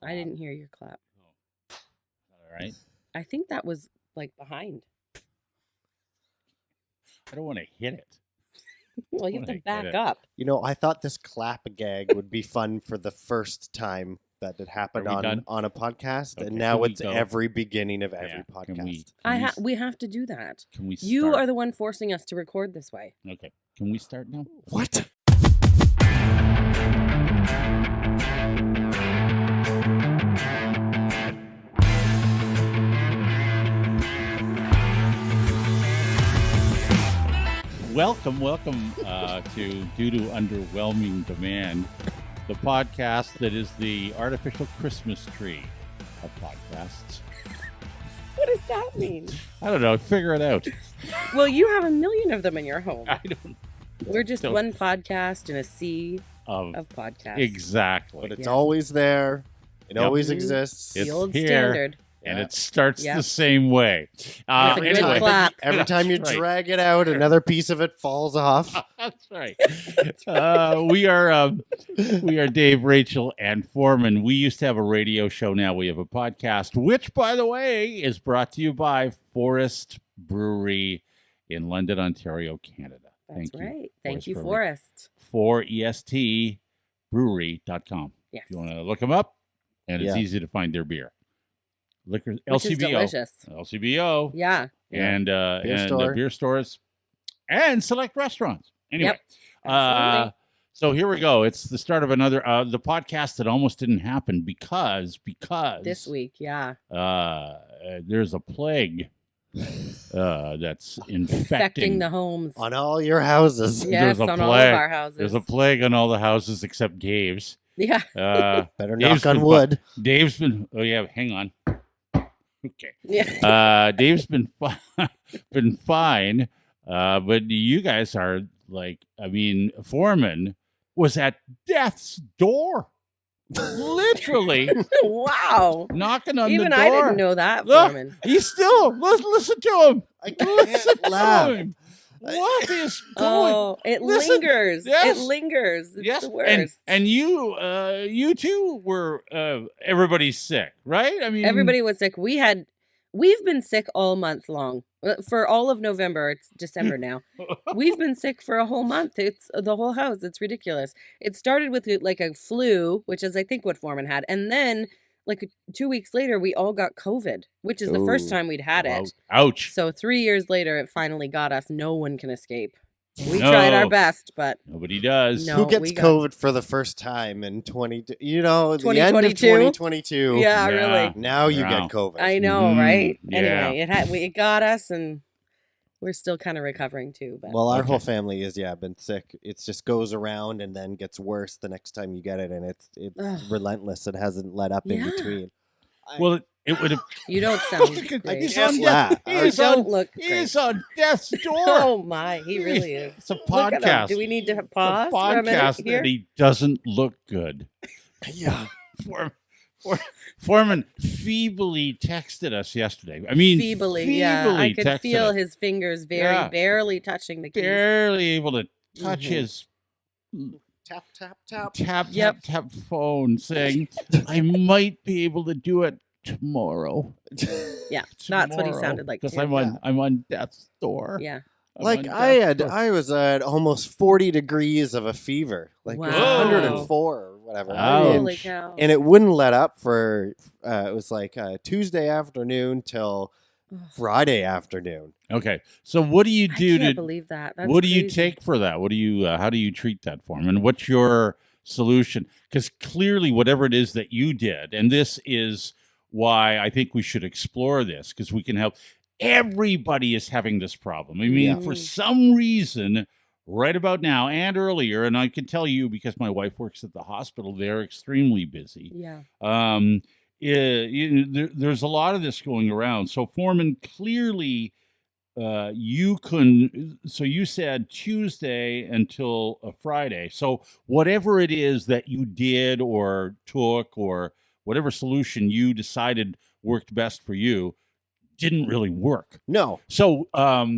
I didn't hear your clap. All right. I think that was like behind. I don't want to hit it. Well, you have to back up. You know, I thought this clap gag would be fun for the first time that it happened on a podcast, Okay, and now it's every beginning of every podcast. We have to do that. Can we start? You are the one forcing us to record this way. Okay. Can we start now? What? Welcome to Due to Underwhelming Demand, the podcast that is the artificial Christmas tree of podcasts. What does that mean? I don't know. Figure it out. Well, you have a million of them in your home. I don't. We're just one podcast in a sea of podcasts. Exactly. But it's always there. It always exists. The old here. Standard. And it starts the same way. Anyway, clap. Every time you drag it out, another piece of it falls off. That's right. We are Dave, Rachel, and Forman. We used to have a radio show. Now we have a podcast, which, by the way, is brought to you by Forest Brewery in London, Ontario, Canada. That's right. Thank you, Forest. forestbrewery.com. Yes. If you want to look them up, and it's easy to find their beer. Liquor, which LCBO, is delicious. LCBO, and beer stores, and select restaurants. Anyway, so here we go. It's the start of another the podcast that almost didn't happen because this week, there's a plague that's infecting the homes on all your houses. Yes, on all of our houses. There's a plague on all the houses except Dave's. Yeah. Better knock on wood. Dave's been. Oh yeah, hang on. Okay. Yeah. Dave's been fine, but you guys are like, I mean, Forman was at death's door, literally. Wow. Knocking on the door. Even I didn't know that, Look, Forman. He's still. Listen to him. I can't laugh. What is going? Oh, it lingers. Yes. It lingers. It's the worst. And you too were. Everybody's sick, right? I mean, everybody was sick. We've been sick all month long. For all of November. It's December now. We've been sick for a whole month. It's the whole house. It's ridiculous. It started with like a flu, which is I think what Forman had, and then like 2 weeks later, we all got COVID, which is the first time we'd had it. Ouch. So 3 years later, it finally got us. No one can escape. We tried our best, but nobody does. Who gets COVID for the first time in the end of 2022? Yeah, really. Now you get COVID. I know, right? Yeah. Anyway, it got us, and we're still kind of recovering too. But. Well, our whole family has been sick. It just goes around and then gets worse the next time you get it, and it's relentless. It hasn't let up in between. Well, it would have. You don't sound great. I just laugh. Don't look great. He's on death's door. Oh my, he really is. It's a podcast. Do we need to pause for a minute here? That he doesn't look good. Yeah. Forman feebly texted us yesterday. I mean, feebly I could feel his fingers barely touching the keys. Barely able to touch his tap phone, saying, "I might be able to do it tomorrow." Yeah, that's what he sounded like. Because I'm on death's door. Yeah. I was at almost 40 degrees of a fever, like 104 or whatever. Holy cow. And it wouldn't let up for, it was like Tuesday afternoon till Friday afternoon. Okay. So what do you do I can't believe that. That's what do crazy. you take for that? What do you, how do you treat that form? And what's your solution? Because clearly whatever it is that you did, and this is why I think we should explore this, because we can help. Everybody is having this problem. I mean, for some reason, right about now and earlier, and I can tell you because my wife works at the hospital, they're extremely busy. Yeah. There's a lot of this going around. So, Forman, clearly, you said Tuesday until a Friday. So, whatever it is that you did or took or whatever solution you decided worked best for you, didn't really work. No. So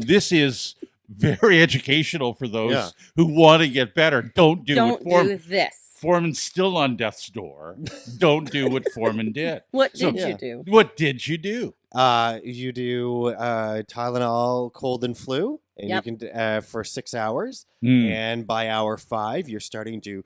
this is very educational for those who want to get better. Don't do this. Foreman's still on death's door. Don't do what Forman did. What So- did Yeah. you do? What did you do? You do Tylenol, cold and flu, and Yep. you can for 6 hours. Mm. And by hour 5, you're starting to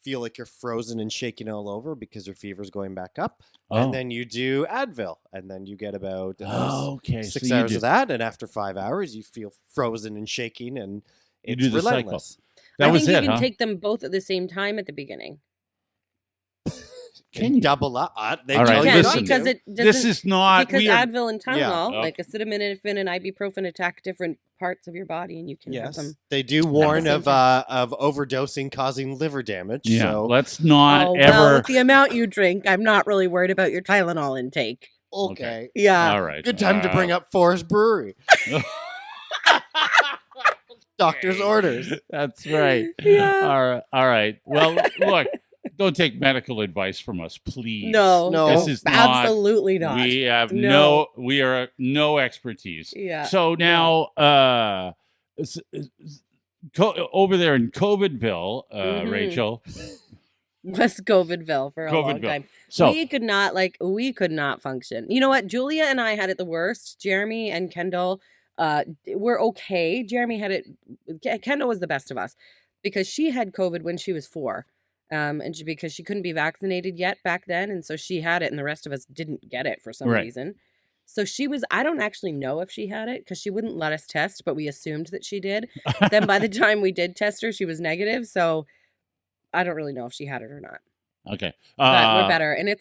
feel like you're frozen and shaking all over because your fever's going back up. Oh. And then you do Advil, and then you get about Okay. 6 so you hours do, of that. And after 5 hours, you feel frozen and shaking, and You it's do the cycle. relentless. That I was think it, you can huh? take them both at the same time at the beginning. Can you? Double up. They All tell right, you You can, not listen. because to. it doesn't. This is not. because we are, Advil and Tylenol, Yeah. like acetaminophen and ibuprofen, attack different parts of your body, and you can have Yes, them. they do warn same of overdosing causing liver damage. yeah. So Let's not Oh well, ever. with the amount you drink, I'm not really worried about your Tylenol intake. okay. Yeah. All right. Good time to bring up Forest Brewery. Doctor's orders. That's right. Yeah. All right. Well, look. Don't take medical advice from us, please. No, No. This is not. absolutely not. We have No. we are no expertise. Yeah. So now, over there in COVIDville, Mhm. Rachel. West COVIDville for a long COVIDville. time. So we could not function. You know what? Julia and I had it the worst. Jeremy and Kendall were okay. Jeremy had it. Kendall was the best of us because she had COVID when she was 4. Because she couldn't be vaccinated yet back then. And so she had it and the rest of us didn't get it for some Right. reason. So I don't actually know if she had it because she wouldn't let us test, but we assumed that she did. Then by the time we did test her, she was negative. So I don't really know if she had it or not. okay. But we're better. And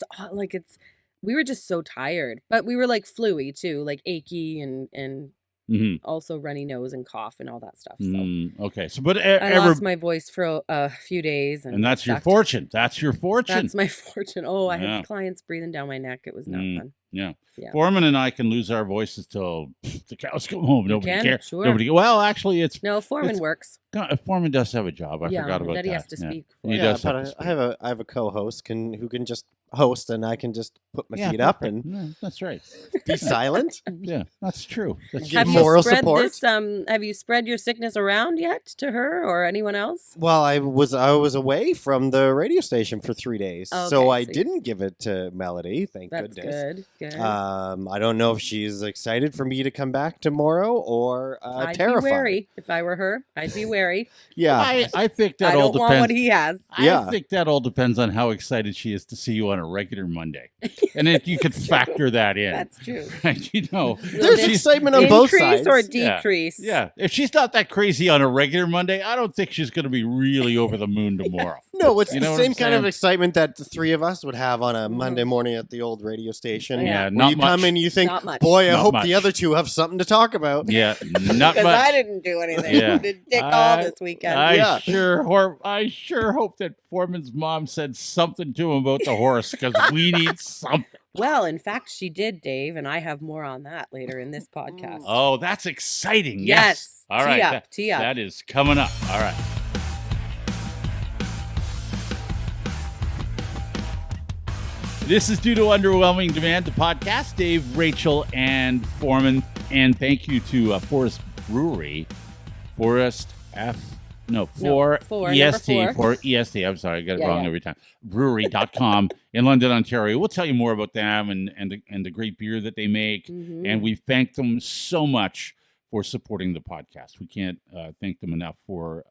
we were just so tired, but we were like fluey too, like achy and mhm. also runny nose and cough and all that stuff. So Okay. So, but I lost my voice for a few days. and that's your sucked. fortune. That's your fortune. That's my fortune. Oh, I Yeah. had clients breathing down my neck. It was not fun. Yeah. Yeah. Foreman and I can lose our voices till the cows come home. Nobody can, cares. sure. Nobody. Well, actually, it's No, Foreman It's- works. Foreman does have a job. I Yeah, forgot about that he that. has to Yeah. speak for. He Yeah, does have but to speak. I have a co-host who can just host, and I can just put my Yeah, feet up perfect. and Yeah, that's right. be silent. Yeah, that's true. That's Give true. moral spread support? this? Have you spread your sickness around yet to her or anyone else? Well, I was away from the radio station for 3 days, Okay, so I so you- didn't give it to Melody. Thank That's goodness. good. Good. I don't know if she's excited for me to come back tomorrow or I'd terrified. be wary if I were her. I'd be wary. Yeah, I think that I all don't want what depends. he has. Yeah. I think that all depends on how excited she is to see you on a regular Monday, and if you could factor that in, That's true. right? You know, there's Will excitement on both Increase sides. or Yeah. decrease? yeah. If she's not that crazy on a regular Monday, I don't think she's going to be really over the moon tomorrow. No, it's You the know what same I'm kind of saying? excitement that the three of us would have on a Monday morning at the old radio station. Yeah. Yeah, When not you much. come in, you think, Not much. boy, I Not hope much. the other two have something to talk about. Yeah, not Because much. I didn't do anything. Yeah. Did dick all this weekend. Yeah. I sure hope that Foreman's mom said something to him about the horse because we need something. Well, in fact, she did, Dave, and I have more on that later in this podcast. Oh, that's exciting. Yes. All right. Tee up. That is coming up. All right. This is Due to Underwhelming Demand, the podcast. Dave, Rachel, and Forman. And thank you to Forest Brewery. Forest F. No, for four, EST. number four. For EST. I'm sorry, I get it Yeah, wrong yeah. every time. Brewery.com in London, Ontario. We'll tell you more about them and the great beer that they make. Mhm. And we thank them so much for supporting the podcast. We can't thank them enough for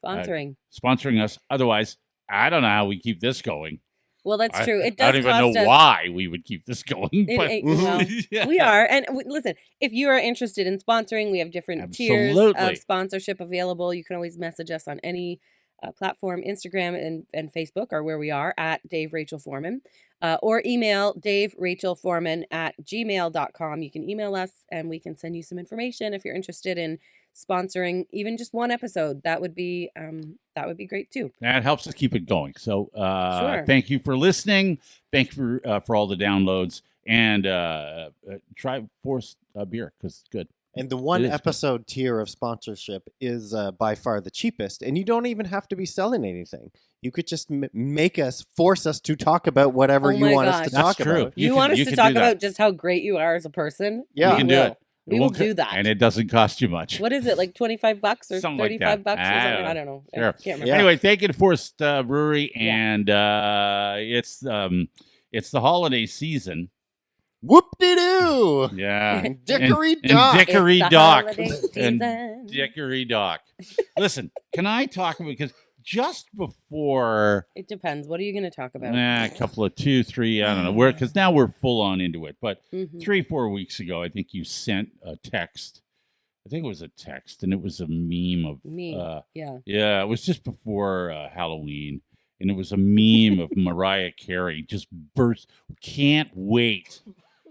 Sponsoring. sponsoring us. Otherwise, I don't know how we keep this going. Well, that's true. It I does don't even cost know us. why we would keep this going. But Well, yeah. we are. And listen, if you are interested in sponsoring, we have different tiers Absolutely. of sponsorship available. You can always message us on any platform. Instagram and Facebook are where we are at Dave Rachel Forman. Or email daverachelforman@gmail.com. You can email us and we can send you some information if you're interested in sponsoring even just one episode. That would be great too. That helps us keep it going. So Sure. thank you for listening. Thank you for all the downloads. And try Force beer because it's good. And the one It is good. episode tier of sponsorship is by far the cheapest, and you don't even have to be selling anything. You could just force us to talk about whatever Oh you my want us gosh. to That's talk true. about. You can- want us you to can talk do that. about just how great you are as a person? Yeah. We We can do will. it. We will do that. And it doesn't cost you much. What is it, like $25 or Something like 35 that. bucks or something? I don't know. Sure. I can't remember. Yeah. Anyway, thank you to Forest Brewery, Yeah. and it's the holiday season. Whoop-de-doo! Yeah. Dickory And Dock. Dickory It's the Dock. holiday And season. Dickory Dock. Listen, can I talk about, because just before It depends. What are you going to talk about? a couple of 2, 3, I don't know, because now we're full on into it, but Mhm. 3, 4 weeks ago, I think you sent a text. I think it was a text, and it was a meme of Me. Yeah. yeah, it was just before Halloween, and it was a meme of Mariah Carey just burst. Can't wait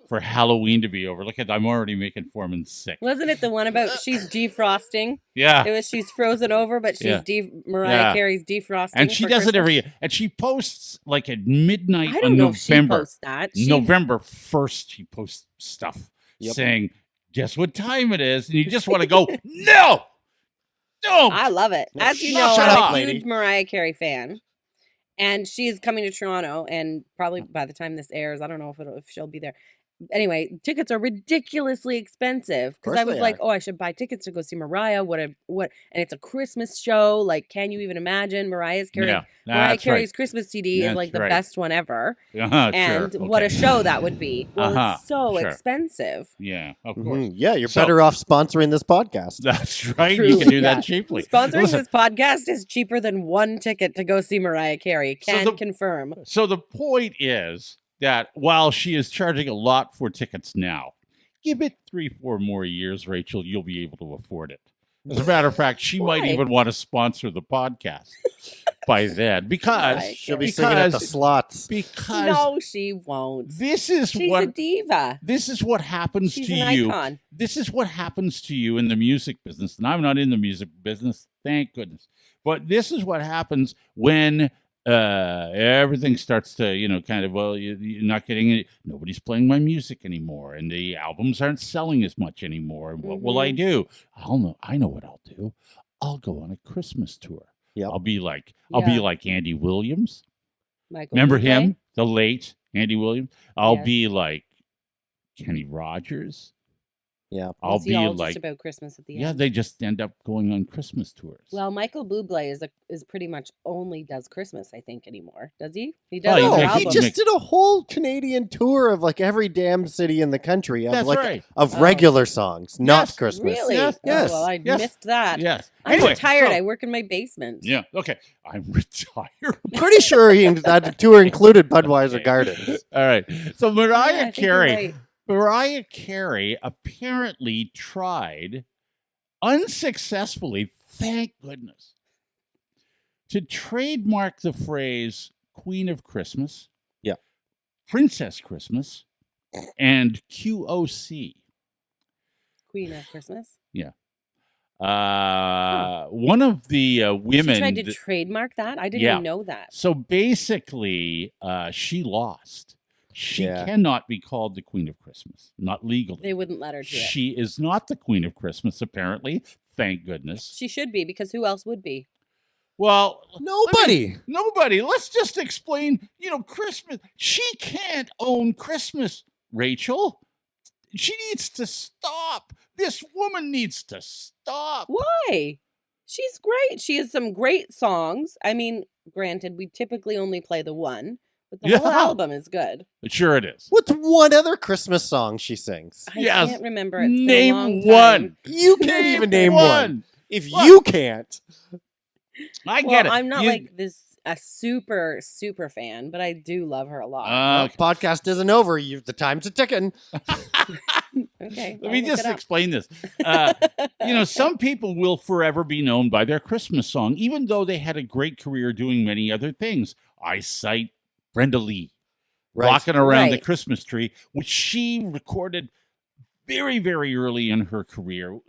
for Halloween to be over. Look at, I'm already making Forman sick. Wasn't it the one about she's defrosting? Yeah, It was she's frozen over, but she's Yeah. Mariah Yeah. Carey's defrosting. and she for does it Christmas. every year, and she posts like at midnight I on don't know if she November. posts that. November 1st, she posts stuff Yep. saying, "Guess what time it is?" And you just want to go, no, don't. I love it. No, As you shut know, up, I'm a lady. huge Mariah Carey fan. And she is coming to Toronto, and probably by the time this airs, I don't know if she'll be there. Anyway, tickets are ridiculously expensive because course I was they like, are. oh, I should buy tickets to go see Mariah. What? And it's a Christmas show. Like, can you even imagine Mariah Yeah, Carey's that's Christmas CD is That's like the right. best one ever. right. And Sure. what a okay. show that would be. Well, it's so sure. expensive. Yeah, of course. Mhm. Yeah, you're So- better off sponsoring this podcast. That's right. You Truly, can do yeah. that cheaply. Sponsoring Listen, this podcast is cheaper than one ticket to go see Mariah Carey. So Can the- confirm. So the point is that while she is charging a lot for tickets now, give it 3, 4 more years, Rachel, you'll be able to afford it. As a matter of fact, she might Why? even want to sponsor the podcast by then, because Why? She'll be singing at the slots. No, she won't. this is She's a what diva. this is what happens She's to an you. icon. This is what happens to you in the music business, and I'm not in the music business, thank goodness. But this is what happens when everything starts to, kind of, well, you're not getting it. Nobody's playing my music anymore, and the albums aren't selling as much anymore. And what will I do? I know what I'll do. I'll go on a Christmas tour. Yep. I'll be Yeah. like Andy Williams. Michael Remember Bublé? him, the late Andy Williams? I'll Yes. be like Kenny Rogers. Yeah. I'll Was he be all like, just about Christmas at the yeah, end? they just end up going on Christmas tours. Well, Michael Bublé is pretty much only does Christmas, I think, anymore. Does he? He Well, does he other makes- he albums. just did a whole Canadian tour of like every damn city in the country of That's like right. of Oh. regular songs, not Yes. Christmas. Really? Yes, yes, Oh, well, I yes. missed that. Yes. I'm Anyway, retired. so- I work in my basement. Yeah. Okay. I'm retired. Pretty sure that tour included Budweiser Gardens. All right. So Yeah, I Mariah think you're Carey. right. Mariah Carey apparently tried unsuccessfully, thank goodness, to trademark the phrase Queen of Christmas, Yeah. Princess Christmas, and QOC. Queen of Christmas. One of the women. She tried to that- trademark that. I didn't Yeah. even know that. So basically, she lost. She Yeah. cannot be called the Queen of Christmas, not legally. They wouldn't let her do it. She is not the Queen of Christmas, apparently. Thank goodness. She should be, because who else would be? Well, Nobody. nobody. Let's just explain, Christmas. She can't own Christmas, Rachel. She needs to stop. This woman needs to stop. Why? She's great. She has some great songs. I mean, granted, we typically only play the one, but the whole Yeah. album is good. Sure it is. What's one other Christmas song she sings? I Yes. can't remember. It's been a Name long time. one. You can't even name one. If What? you can't, I Well, get it. I'm not You- like a super fan, but I do love her a lot. Uh, podcast isn't over. The time's a ticking. Okay. Let I'll me look just it up. explain this. Some people will forever be known by their Christmas song, even though they had a great career doing many other things. I cite Brenda Lee, Rocking Around the Right. Christmas Tree, which she recorded very, very early in her career,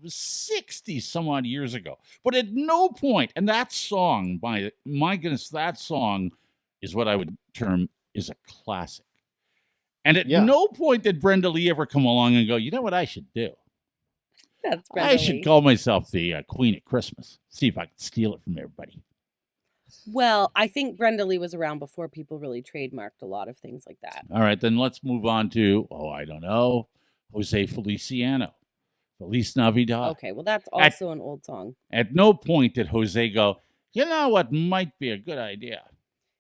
60 some odd years ago. But at no point, and that song, my goodness, that song is what I would term is a classic. And at Yeah. no point did Brenda Lee ever come along and go, you know what I should do? That's Brenda I Lee. should call myself the Queen at Christmas. See if I can steal it from everybody. Well, I think Brenda Lee was around before people really trademarked a lot of things like that. All right, then let's move on to, I don't know. Jose Feliciano, Feliz Navidad. Okay, well, that's also an old song. At no point did Jose go, you know what might be a good idea?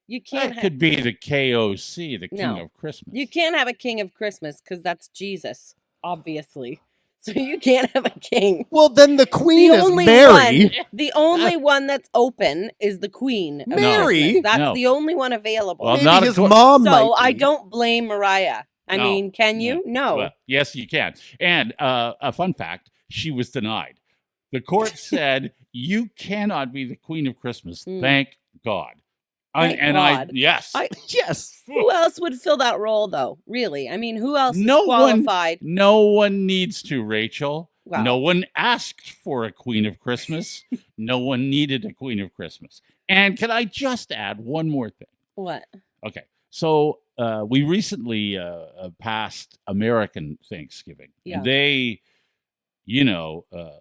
You can't That could be the KOC, the King No. of Christmas. You can't have a king of Christmas because that's Jesus, obviously. So you can't have a king. Well, then the queen is Mary. The only one that's open is the queen. Of Mary? Christmas. That's No. the only one available. Well, Maybe not his acco- mom so might I be. don't blame Mariah. I No. mean, can you? No. Well, yes, you can. And a fun fact, she was denied. The court said, you cannot be the Queen of Christmas. Thank God. Thank God. Yes. Yes. Who else would fill that role, though? Really? I mean, who else is No qualified? No one needs to, Rachel. Wow. No one asked for a Queen of Christmas. No one needed a Queen of Christmas. And can I just add one more thing? What? Okay. So we recently passed American Thanksgiving. Yeah. And they,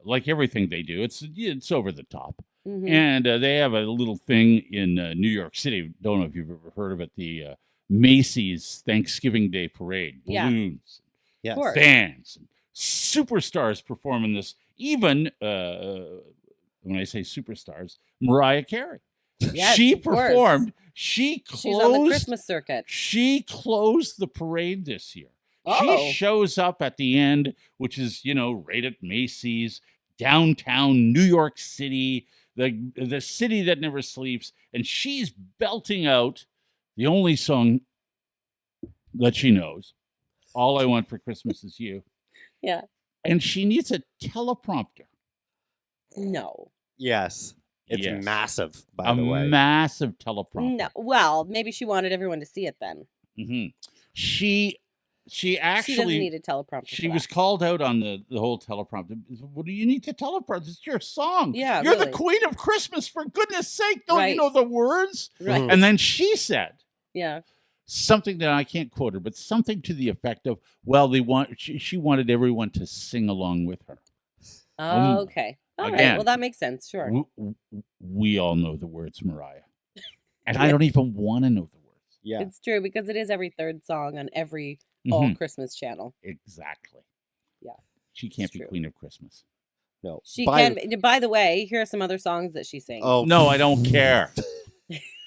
like everything they do, it's over the top. Mhm. And they have a little thing in New York City. Don't know if you've ever heard of it. The Macy's Thanksgiving Day Parade. Yeah. Balloons, Yes. Of course. bands, and superstars performing this. Even when I say superstars, Mariah Carey. Yes, She of course. performed. She closed. She's on the Christmas circuit. She closed the parade this year. Oh. She shows up at the end, which is, right at Macy's, downtown New York City, the city that never sleeps, and she's belting out the only song that she knows, All I Want for Christmas Is You. Yeah. And she needs a teleprompter. No. Yes. It's Yes. massive, by the A way. massive teleprompter. No. Well, maybe she wanted everyone to see it then. hmm She She actually doesn't need a teleprompter. She for was that. called out on the whole teleprompter. What do you need to teleprompter? It's your song. Yeah, You're the really. Queen of Christmas, for goodness sake. Don't Right. you know the words? Right. Mhm. And then she said Yeah. something that I can't quote her, but something to the effect of, well, she wanted everyone to sing along with her. Oh, okay. All right. again. Well, that makes sense. Sure. We all know the words, Mariah. And I don't even want to know the words. Yeah. It's true because it is every third song on every all Mhm. Christmas channel. Exactly. Yeah, She can't it's be true. Queen of Christmas. No. She can. By the way, here are some other songs that she sings. Oh No, I don't care.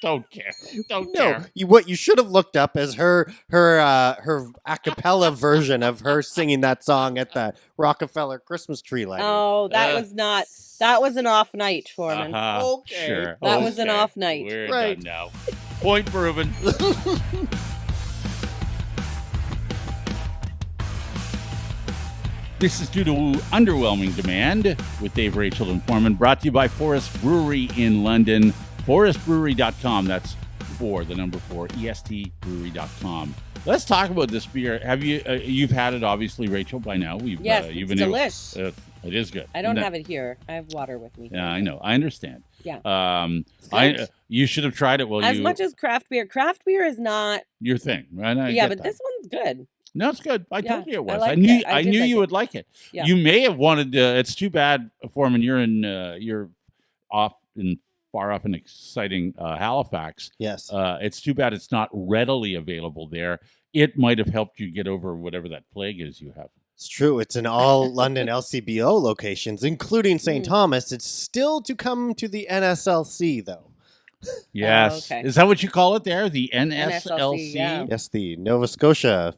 Don't care. Don't no! care. What you should have looked up is her a cappella version of her singing that song at the Rockefeller Christmas tree lighting. Oh, that was not. That was an off night, Forman. Okay. Sure. That was an Okay. off night. We're Right. done now. Point proven. This is Due to Underwhelming Demand with Dave, Rachel, and Forman, brought to you by Forest Brewery in London. ForestBrewery.com. That's the number 4, ESTBrewery.com. Let's talk about this beer. Have you? You've had it, obviously, Rachel, by now. Yes, you've it's been delish. it is good. I don't No. have it here. I have water with me. Yeah, I know. I understand. Yeah. I you should have tried it. Well, As much as craft beer is not. your thing, right? I Yeah, get but that. this one's good. No, it's good. I Yeah, told you it I was. I liked knew. it. I I did knew like you it. would like it. Yeah. You may have wanted. It's too bad, Foreman. You're far off in exciting Halifax. Yes. It's too bad it's not readily available there. It might have helped you get over whatever that plague is you have. It's true. It's in all London LCBO locations, including St. Thomas. It's still to come to the NSLC, though. Yes. okay. Is that what you call it there? The NSLC? NSLC, yeah. Yes, the Nova Scotia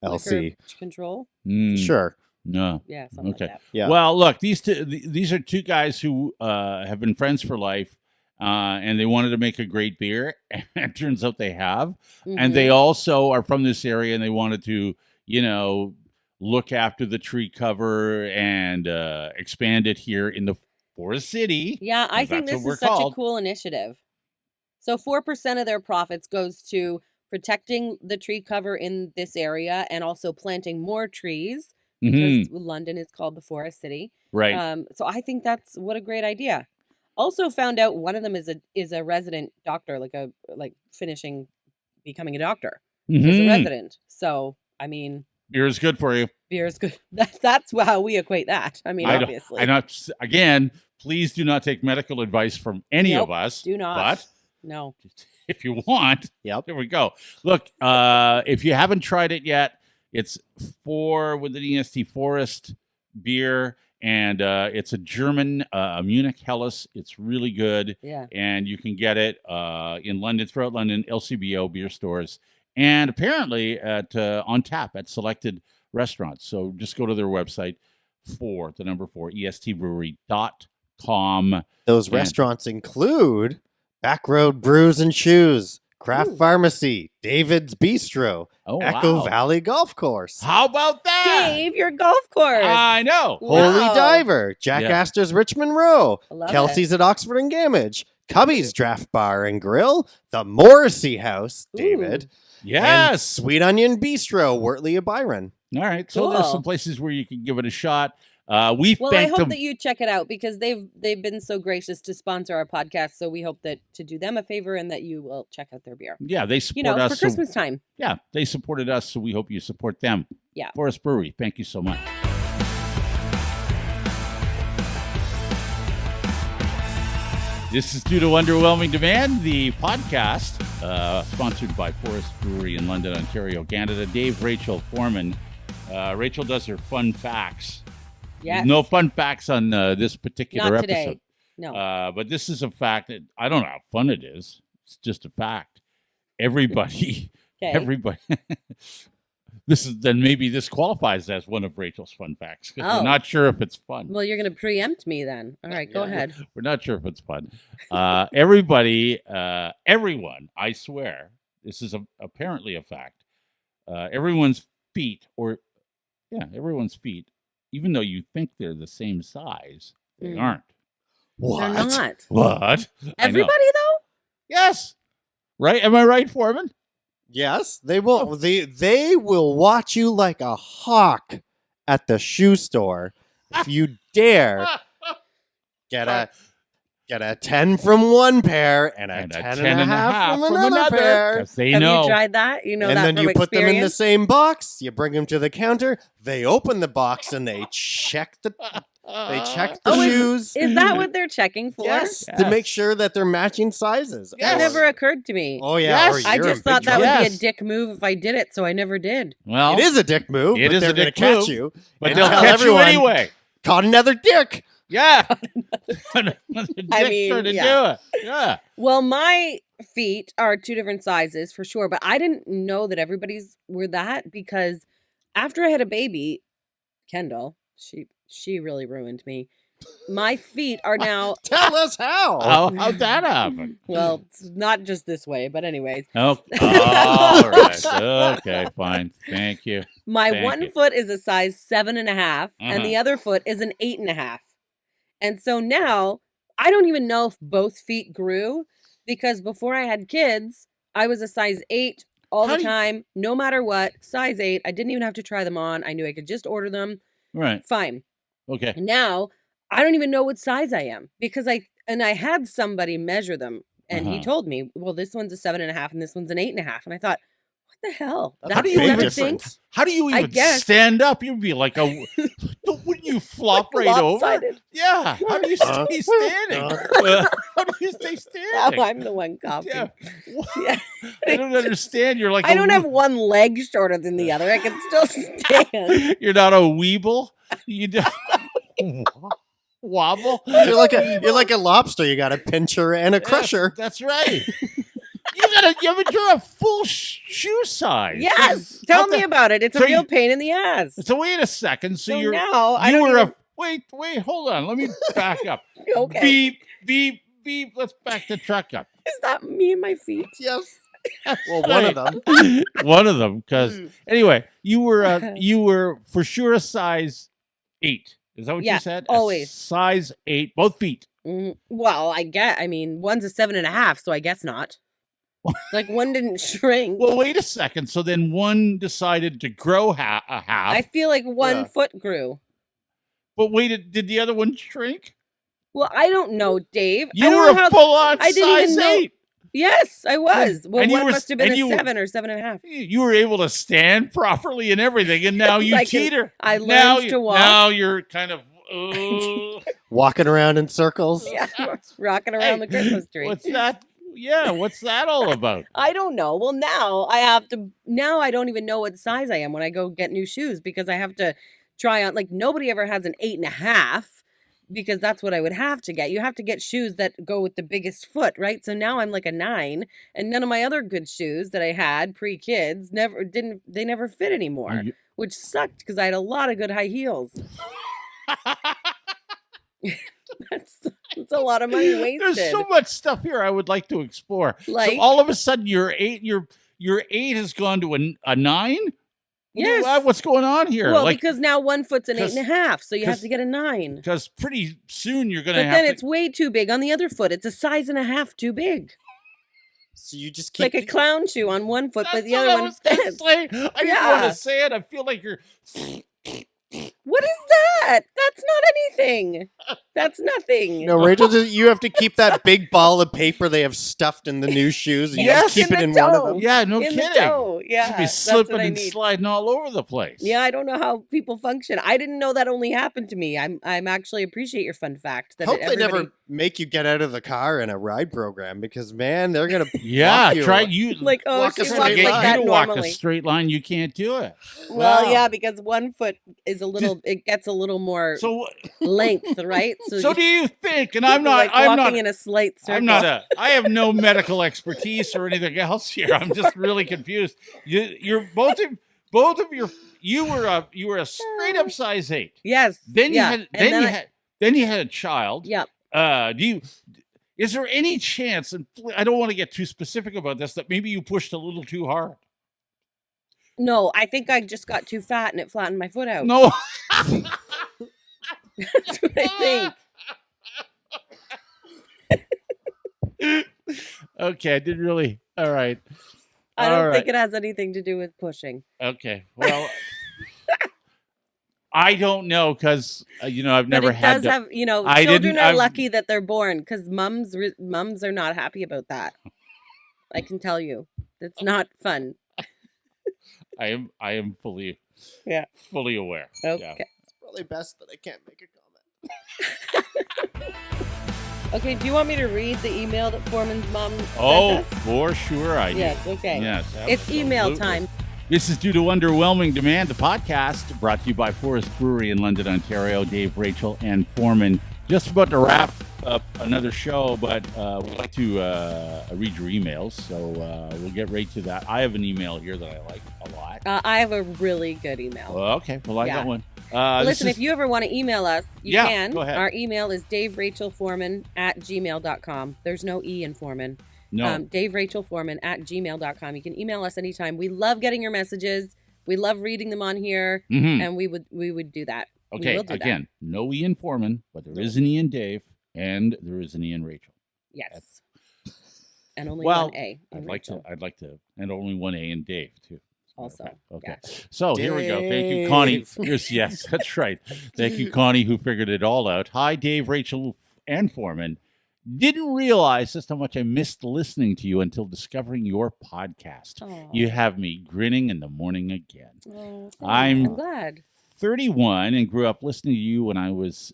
LC. Liquor control. Mm, Sure. No. Yeah, something Okay. like that. Yeah. Well, look, these are two guys who have been friends for life, and they wanted to make a great beer, and it turns out they have. And they also are from this area, and they wanted to, look after the tree cover and expand it here in the Forest City. Yeah, I think That's this what is we're such called. a cool initiative. So 4% of their profits goes to protecting the tree cover in this area and also planting more trees Mhm. because London is called the Forest City. Right. So I think that's what a great idea. Also found out one of them is a resident doctor, becoming a doctor as a Mhm. resident. So I mean, Beer is good for you. beer is good. That's how we equate that. I mean, obviously, Again, please do not take medical advice from any Nope, of us. do not. But no. if you want, Yep. there we go. Look, if you haven't tried it yet, It's with an EST Forest beer, and it's a German Munich Helles. It's really good. Yeah. And you can get it in London, throughout London, LCBO beer stores, and apparently on tap at selected restaurants. So just go to their website, the number 4, estbrewery.com. Those restaurants include Backroad Brews and Shoes, Craft Pharmacy, David's Bistro, Echo Valley Golf Course. How about that? Dave, your golf course. I know. Holy Diver, Jack Astor's Richmond Row, Kelsey's at Oxford and Gamage, Cubby's Draft Bar and Grill, the Morrissey House, David. Yes. And Sweet Onion Bistro, Wortley of Byron. All right. So there's some places where you can give it a shot. I hope that you check it out because they've been so gracious to sponsor our podcast. So we hope that to do them a favor and that you will check out their beer. Yeah, they support us for Christmas time. Yeah, they supported us, so we hope you support them. Yeah, Forest Brewery, thank you so much. This is Due to Underwhelming Demand, the podcast sponsored by Forest Brewery in London, Ontario, Canada. Dave, Rachel, Forman. Rachel does her fun facts. Yes. No fun facts on this particular Not episode. Today. No. But this is a fact that I don't know how fun it is. It's just a fact. Everybody. Maybe this qualifies as one of Rachel's fun facts because we're not sure if it's fun. Well, you're going to preempt me then. All right, go ahead. We're not sure if it's fun. Everybody, everyone, I swear, this is apparently a fact. Everyone's feet, even though you think they're the same size, they aren't. What? They're not. What? Everybody, though? Yes. Right? Am I right, Forman? Yes, they will. They will watch you like a hawk at the shoe store if you dare get a 10 from one pair and a 10 and a half from another pair. They Have know. you tried that? You know and that then from you put them in the experience? same box. You bring them to the counter. They open the box and they check the shoes. Is that what they're checking for? Yes, to make sure that they're matching sizes. That never occurred to me. Oh yeah, Yes. I just thought that trouble. would be a dick move if I did it, so I never did. Well, it is a dick move. It is they're a dick gonna move, catch you, but and they'll tell catch you everyone, anyway. Caught another dick. Yeah. I mean, do it. Yeah. Well, my feet are 2 different sizes for sure, but I didn't know that everybody's were that because after I had a baby, Kendall, she really ruined me. My feet are now. Tell us how. How'd that happen? Well, it's not just this way, but anyways. Oh, all right. Okay, fine. Thank you. My Thank one you. foot is a size 7.5, and the other foot is an 8.5. And so now I don't even know if both feet grew because before I had kids, I was a size 8 all the time, no matter what. Size 8. I didn't even have to try them on. I knew I could just order them. Right. Fine. Okay. Now I don't even know what size I am because I had somebody measure them and he told me, well, this one's a 7.5 and this one's an 8.5. And I thought, what the hell? How do you That's even everything? How do you even stand up? You'd be like wouldn't you flop right lopsided. over? Yeah. How do you stay standing? How do you stay standing? Now I'm the one coughing. Yeah. Yeah. I don't understand. You're like I don't have one leg shorter than the other. I can still stand. You're not a weeble. You don't wobble. You're like a lobster. You got a pincher and a crusher. That's right. You're a full shoe size. Yes. Tell me about it. It's a real pain in the ass. So wait a second. So you're now wait, hold on. Let me back up. Okay. Beep, beep, beep. Let's back the truck up. Is that me and my feet? Yes. Well, one of them. One of them. Because anyway, you were for sure a size 8. Is that what you said? Always. Size 8, both feet. Well, one's a 7.5, so I guess not. Like one didn't shrink. Well, wait a second. So then one decided to grow a half. I feel like one foot grew. But wait, did the other one shrink? Well, I don't know, Dave. You were a full-on I didn't size even know. 8. Yes, I was. Well, one must have been a 7 or 7.5. You were able to stand properly and everything, and now you teeter. I learned to walk. Now you're kind of walking around in circles. Yeah, rocking around the Christmas tree. What's that? Yeah, what's that all about? I don't know. Well, now I don't even know what size I am when I go get new shoes because I have to try on, like, nobody ever has an 8.5 because that's what I would have to get. You have to get shoes that go with the biggest foot, right? So now I'm like a 9, and none of my other good shoes that I had pre-kids they never fit Are anymore, you- which sucked because I had a lot of good high heels. That's a lot of money wasted. There's so much stuff here I would like to explore. So Like- all of a sudden, your 8 has gone to a 9. Yes. What's going on here? Well, because now one foot's an 'cause- 8.5, so you have 'cause- to get a 9. Because pretty soon you're going to But have then to. it's way too big on the other foot. It's a size and a half too big. So you just It's keep like a clown shoe on one foot, but That's the what other I one was gonna fits. say. I didn't want Yeah. to say it. I feel like you're. What is that? That's not anything. That's nothing. No, Rachel, you have to keep that big ball of paper they have stuffed in the new shoes. And you Yes. just keep In it the in one of toe. them. Yeah, no In kidding. the toe. Yeah, Should be that's slipping what I and need. sliding all over the place. Yeah, I don't know how people function. I didn't know that only happened to me. I'm actually appreciate your fun fact that Hope they never everybody- make you get out of the car in a ride program because, man, they're going to Yeah, you. try you. like, oh, walk she a walks straight like line. that You to walk normally. a straight line, you can't do it. Well, Wow. yeah, because one foot is a little. It gets a little more So, length, right? so do you think? And I'm not. like I'm walking not. in a slight circle. I'm not a. I have no medical expertise or anything else here. I'm just really confused. You're both of your. You were a straight up size 8. Yes. Then you yeah. had. and Then you had a child. Yep. Do you? Is there any chance? And I don't want to get too specific about this. That maybe you pushed a little too hard. No, I think I just got too fat and it flattened my foot out. No. That's what I think. Okay, I didn't really. All right. I don't All think right. it has anything to do with pushing. Okay. Well, I don't know because I've But never it had. does To, have, I children didn't- are I've- lucky that they're born because mums are not happy about that. I can tell you, it's not fun. I am fully. Yeah. Fully aware. Okay. Yeah. It's probably best that I can't make a comment. Okay. Do you want me to read the email that Forman's mom sent Oh, us? for sure I do. Yes. Okay. Yes. It's email absolutely. time. This is Due to Underwhelming Demand, the podcast brought to you by Forest Brewery in London, Ontario. Dave, Rachel, and Forman. Just about to wrap up another show, but we'd like to read your emails, so we'll get right to that. I have an email here that I like a lot. I have a really good email. Okay, well, I got one. Listen, if you ever want to email us, you Yeah, can. go ahead. Our email is daverachelforman@gmail.com. There's no E in Forman. No. daverachelforman@gmail.com. You can email us anytime. We love getting your messages. We love reading them on here, Mhm. and we would do that. We Okay, will do that. again, no Ian Forman, but there is an Ian Dave, and there is an Ian Rachel. Yes. And only Well, one A. in Rachel. I'd like to, and only one A in Dave too. Also, Okay. yes. So here we go. Thank you, Connie. Dave. Yes, that's right. Thank you, Connie, who figured it all out. Hi, Dave, Rachel, and Forman. Didn't realize just how much I missed listening to you until discovering your podcast. Aw. You have me grinning in the morning again. Oh, thanks. I'm- I'm glad. 31 and grew up listening to you when it was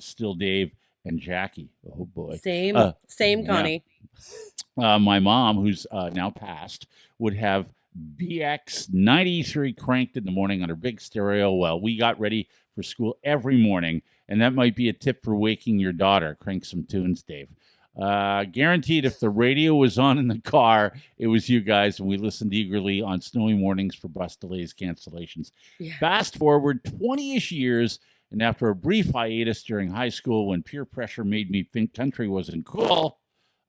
still Dave and Jackie. Oh boy. Same, yeah. Connie. My mom, who's now passed, would have BX 93 cranked in the morning on her big stereo while we got ready for school every morning. And that might be a tip for waking your daughter. Crank some tunes, Dave. Guaranteed if the radio was on in the car, it was you guys, and we listened eagerly on snowy mornings for bus delays, cancellations. Yeah. Fast forward 20-ish years, and after a brief hiatus during high school when peer pressure made me think country wasn't cool.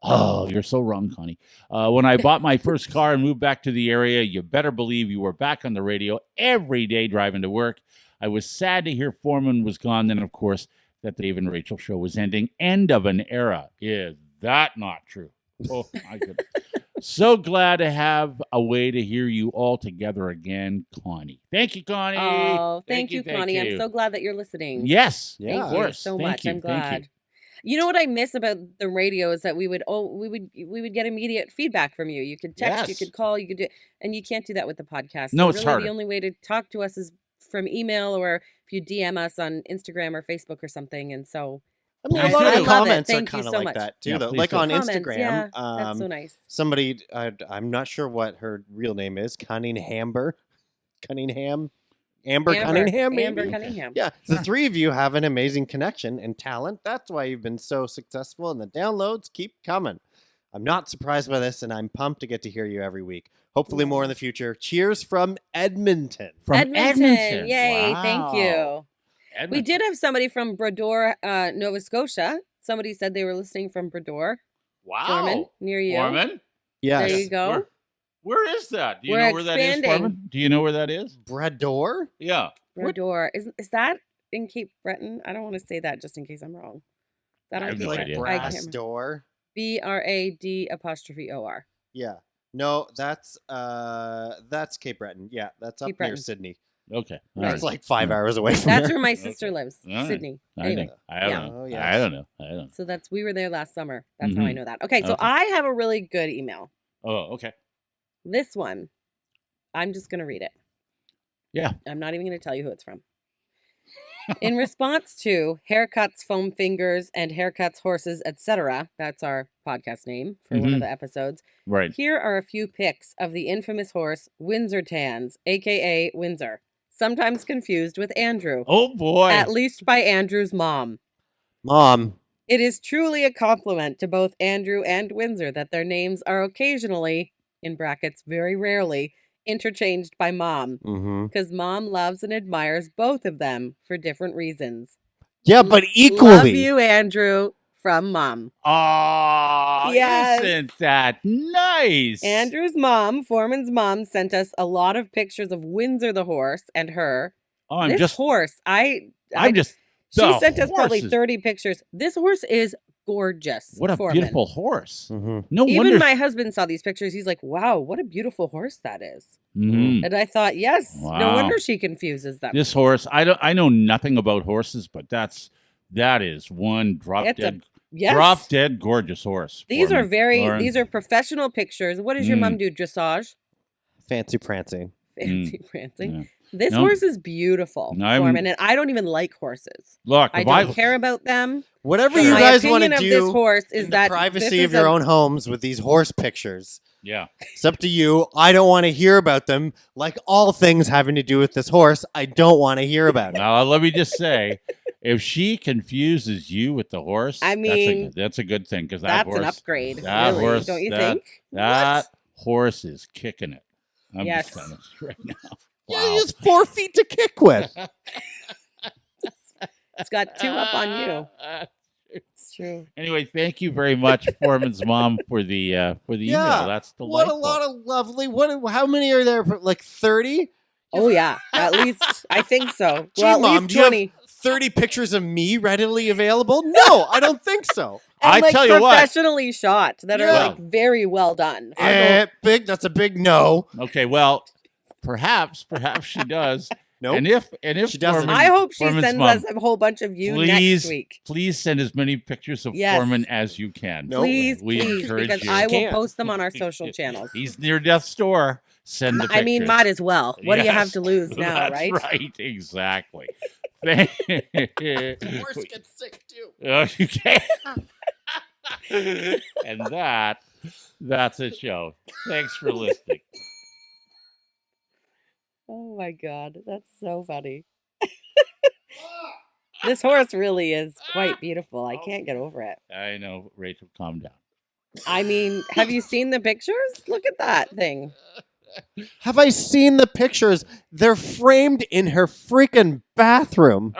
Oh, you're so wrong, Connie. When I bought my first car and moved back to the area, you better believe you were back on the radio every day driving to work. I was sad to hear Forman was gone. Then, of course, that Dave and Rachel show was ending. End of an era. Is that not true? Oh, my goodness. So glad to have a way to hear you all together again, Connie. Thank you, Connie. Oh, thank you, Connie. I'm you. so glad that you're listening. Yes, Yeah. of Thank you course. so Thank much. you, I'm thank you. glad. You know what I miss about the radio is that we would get immediate feedback from you. You could text, you Yes. could call, you could do, and you can't do that with the podcast. No, So it's really harder. The only way to talk to us is from email or if you DM us on Instagram or Facebook or something. And so I mean, I a lot of do. the I love it. comments are Thank you kind of so like much. that too, Yeah, though. please Like do. on Comments, Instagram, yeah, that's so nice. somebody, I'm not sure what her real name is, Amber Cunningham, maybe. Amber Okay. Cunningham. Yeah, the Sure. three of you have an amazing connection and talent. That's why you've been so successful, and the downloads keep coming. I'm not surprised by this, and I'm pumped to get to hear you every week. Hopefully, more in the future. Cheers from Edmonton. From Edmonton. Yay, Wow. thank you. Edmonton. We did have somebody from Brador, Nova Scotia. Somebody said they were listening from Brador, Wow. Forman, near you. Forman? Yes. There you go. Where is that? Do you We're know where that is, expanding. Forman? Do you know where that is? Brador? Yeah. Brador. Is that in Cape Breton? I don't want to say that just in case I'm wrong. Is that I on have It's no like idea. I can't brass remember. door. BRAD''OR. Yeah. No, that's Cape Breton. Yeah, that's up Cape near Breton. Sydney. Okay. All That's right. like 5 All right. hours away from That's here. where my sister Okay. lives, All right. Sydney. I Anyway, think. I don't yeah. know. Oh, I yes. don't know. I don't know. So we were there last summer. That's how I Mhm. know that. Okay, so Okay. I have a really good email. Oh, okay. This one, I'm just going to read it. Yeah. I'm not even going to tell you who it's from. In response to haircuts, foam fingers, and haircuts, horses, etc., that's our podcast name for one of the episodes. Right. Here are a few pics of the infamous horse Windsor Tans, aka Windsor, sometimes confused with Andrew, Oh boy. at least by Andrew's mom. Mom. It is truly a compliment to both Andrew and Windsor that their names are occasionally, in brackets, very rarely, interchanged by mom, Mm-hmm. because mom loves and admires both of them for different reasons. Yeah, but Love equally. you, Andrew, from mom. Oh, Yes. isn't that nice? Andrew's mom, Forman's mom, sent us a lot of pictures of Windsor the horse and her. Oh, I'm This just. horse, I'm just. she the sent us probably horse is- 30 pictures. This horse is gorgeous. What a Forman. beautiful horse. Mm-hmm. No Even wonder. my husband saw these pictures. He's like, wow, what a beautiful horse that is. Mhm. And I thought, yes, no Wow. wonder she confuses them. This horse, I know nothing about horses, but that is one drop It's dead, Yes. drop dead gorgeous horse. These are Lauren. these are professional pictures. What does your mom do? Dressage? Fancy prancing. Fancy prancing. Yeah. This No. horse is beautiful, No, I'm- Forman, and I don't even like horses. Look. I if don't care about them. Whatever But you my guys want opinion to of this do horse in is the that privacy this of is your a- own homes with these horse pictures. Yeah. It's up to you. I don't want to hear about them. Like all things having to do with this horse, I don't want to hear about it. Now let me just say, if she confuses you with the horse, I mean, that's a good thing because that That's horse, an upgrade, that really, horse- don't you that- think? that horse is kicking it. I'm Yes. just telling you right now. Yeah, Wow. he has 4 feet to kick with. It's got 2 up on you. It's true. Anyway, thank you very much, Forman's mom, for the email. That's delightful. What a lot of lovely. How many are there? Like 30? Oh yeah, at least I think so. Gee, Well, at Mom, least do you have 20. 30 pictures of me readily available? No, I don't think so. And I like tell you what. professionally shot that are Yeah. like very well done. That's a big no. Okay, well, perhaps she does. Nope. And if She doesn't. Foreman- I hope she Foreman's sends mom, us a whole bunch of you next week. Please send as many pictures of Yes. Foreman as you can. Nope. Please, We please, encourage because you. I will Can't. post them on our social channels. He's near death's door. Send the pictures. I mean, might as well. What do you have Yes, to lose now, that's right? Right, exactly. The horse gets sick too. Oh, you can. And that's a show. Thanks for listening. Oh my god, that's so funny. This horse really is quite beautiful. I can't get over it. I know, Rachel, calm down. I mean, have you seen the pictures? Look at that thing. Have I seen the pictures? They're framed in her freaking bathroom.